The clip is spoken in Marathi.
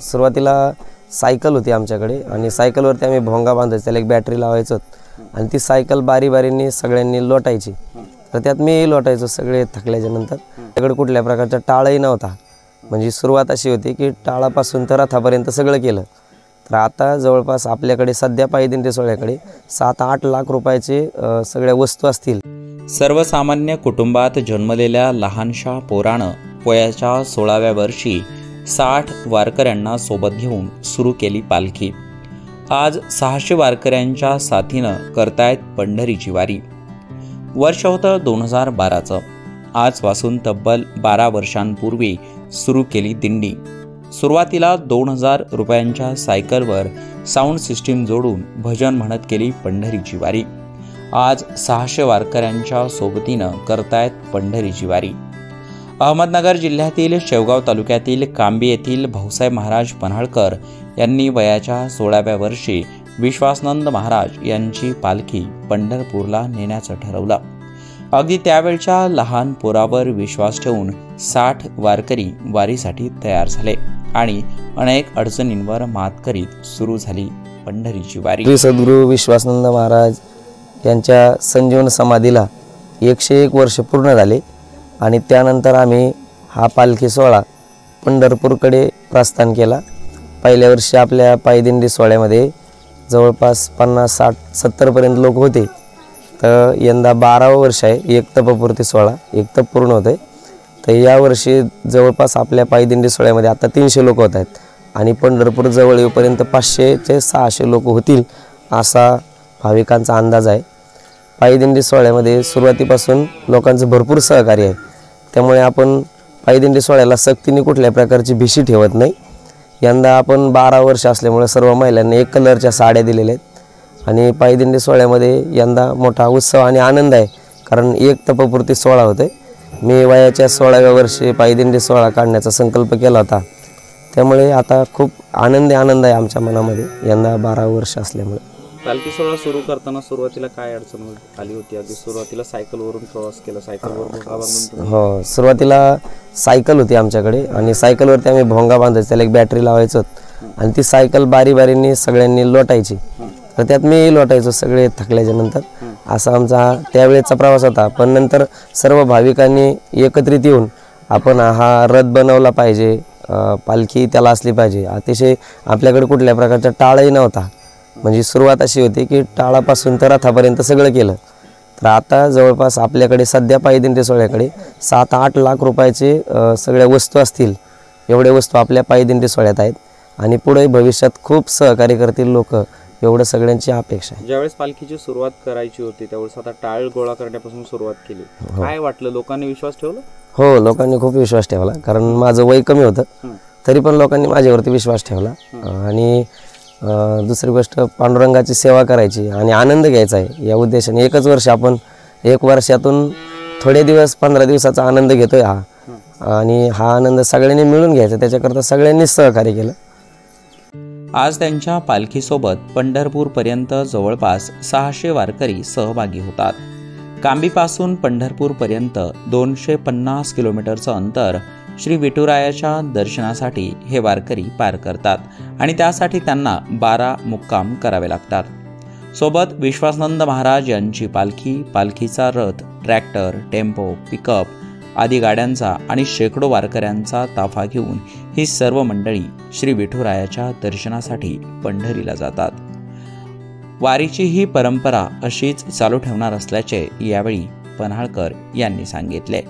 सुरुवातीला सायकल होती आमच्याकडे आणि सायकलवरती आम्ही भोंगा बांधायचो, त्याला एक बॅटरी लावायचो आणि ती सायकल बारीबारीने सगळ्यांनी लोटायची। तर त्यात मी लोटायचो सगळे थकल्याच्या नंतर। त्याकडे कुठल्या प्रकारचा टाळही नव्हता, म्हणजे सुरुवात अशी होती की टाळापासून तर रथापर्यंत सगळं केलं। तर आता जवळपास आपल्याकडे सध्या पायदिंडी सोहळ्याकडे 7-8 लाख रुपयाचे सगळ्या वस्तू असतील। सर्वसामान्य कुटुंबात जन्मलेल्या लहानशा पोरानं वयाच्या 16व्या वर्षी 60 वारकऱ्यांना सोबत घेऊन सुरू केली पालखी। आज 600 वारकऱ्यांच्या साथीनं करतायत पंढरीची वारी। वर्ष होतं 2012चं। आजपासून तब्बल 12 वर्षांपूर्वी सुरू केली दिंडी। सुरुवातीला 2000 रुपयांच्या सायकलवर साऊंड सिस्टीम जोडून भजन म्हणत केली पंढरीची वारी। आज 600 वारकऱ्यांच्या सोबतीनं करतायत पंढरीची वारी। अहमदनगर जिल्ह्यातील शेवगाव तालुक्यातील कांबी येथील भाऊसाहेब महाराज पन्हाळकर यांनी वयाच्या 16व्या वर्षी विश्वासनंद महाराज यांची पालखी पंढरपूरला नेण्याचं ठरवलं। अगदी त्यावेळच्या लहान पोरावर विश्वास ठेवून 60 वारकरी वारीसाठी तयार झाले आणि अनेक अडचणींवर मात करीत सुरू झाली पंढरीची वारी। सद्गुरू विश्वासनंद महाराज यांच्या संजीवन समाधीला 101 वर्ष पूर्ण झाले आणि त्यानंतर आम्ही हा पालखी सोहळा पंढरपूरकडे प्रस्थान केला। पहिल्या वर्षी आपल्या पायदिंडी सोहळ्यामध्ये जवळपास 50-60-70 पर्यंत लोक होते। तर यंदा 12वं वर्ष आहे, एक तपपूर्ती सोहळा, एक तप पूर्ण होते। तर यावर्षी जवळपास आपल्या पायदिंडी सोहळ्यामध्ये आता 300 लोक होत आहेत आणि पंढरपूर जवळ येऊपर्यंत 500 ते 600 लोक होतील असा भाविकांचा अंदाज आहे। पायदिंडी सोहळ्यामध्ये सुरुवातीपासून लोकांचं भरपूर सहकार्य आहे, त्यामुळे आपण पायदिंडी सोहळ्याला सक्तीने कुठल्या प्रकारची भीशी ठेवत नाही। यंदा आपण 12 वर्ष असल्यामुळे सर्व महिलांनी एक कलरच्या साड्या दिलेल्या आहेत आणि पायदिंडी सोहळ्यामध्ये यंदा मोठा उत्सव आणि आनंद आहे, कारण एक तपपूर्ती सोहळा होते। मी वयाच्या 16व्या वर्षी पायदिंडी सोहळा काढण्याचा संकल्प केला होता, त्यामुळे आता खूप आनंद आहे आमच्या मनामध्ये यंदा 12 वर्ष असल्यामुळे। पालखी सोहळा सुरू करताना सुरुवातीला काय अडचण आली होती? अगदी सुरुवातीला सायकलवरून प्रवास केला, सायकलवर भोंगा बांधून? हो, सुरुवातीला सायकल होती आमच्याकडे आणि सायकलवरती आम्ही भोंगा बांधायचो, त्याला एक बॅटरी लावायचो आणि ती सायकल बारीबारीने सगळ्यांनी लोटायची। तर त्यात मी लोटायचो सगळे थकल्याच्या नंतर। असा आमचा त्यावेळेचा प्रवास होता। पण नंतर सर्व भाविकांनी एकत्रित येऊन आपण हा रथ बनवला पाहिजे, पालखी त्याला असली पाहिजे। अतिशय आपल्याकडे कुठल्या प्रकारचा टाळही नव्हता, म्हणजे सुरुवात अशी होती की टाळापासून तर रथापर्यंत सगळं केलं। तर आता जवळपास आपल्याकडे सध्या पायदिंडी सोहळ्याकडे 7-8 लाख रुपयाचे सगळ्या वस्तू असतील, एवढे वस्तू आपल्या पायदिंडी सोहळ्यात आहेत आणि पुढे भविष्यात खूप सहकार्य करतील लोक, एवढं सगळ्यांची अपेक्षा आहे। ज्यावेळेस पालखीची सुरुवात करायची होती त्यावेळेस आता टाळ गोळा करण्यापासून सुरुवात केली, काय वाटलं? लोकांनी विश्वास ठेवला? हो, लोकांनी खूप विश्वास ठेवला, कारण माझं वय कमी होतं तरी पण लोकांनी माझ्यावरती विश्वास ठेवला। आणि दुसरी गोष्ट, पांडुरंगाची सेवा करायची आणि आनंद घ्यायचा आहे या उद्देशाने एकच वर्ष आपण 1 वर्षातून थोडे दिवस 15 दिवसाचा आनंद घेतोय हा, आणि हा आनंद सगळ्यांनी मिळून घ्यायचा, त्याच्याकरता सगळ्यांनीच सहकार्य केलं। आज त्यांच्या पालखीसोबत पंढरपूरपर्यंत जवळपास 600 वारकरी सहभागी होतात। कांबीपासून पंढरपूरपर्यंत 250 किलोमीटरचं अंतर श्री विठुरायाच्या दर्शनासाठी हे वारकरी पार करतात आणि त्यासाठी त्यांना 12 मुक्काम करावे लागतात। सोबत विश्वासनंद महाराज यांची पालखी, पालखीचा रथ, ट्रॅक्टर, टेम्पो, पिकअप आदी गाड्यांचा आणि शेकडो वारकऱ्यांचा ताफा घेऊन ही सर्व मंडळी श्री विठुरायाच्या दर्शनासाठी पंढरीला जातात। वारीची ही परंपरा अशीच चालू ठेवणार असल्याचे यावेळी पन्हाळकर यांनी सांगितले।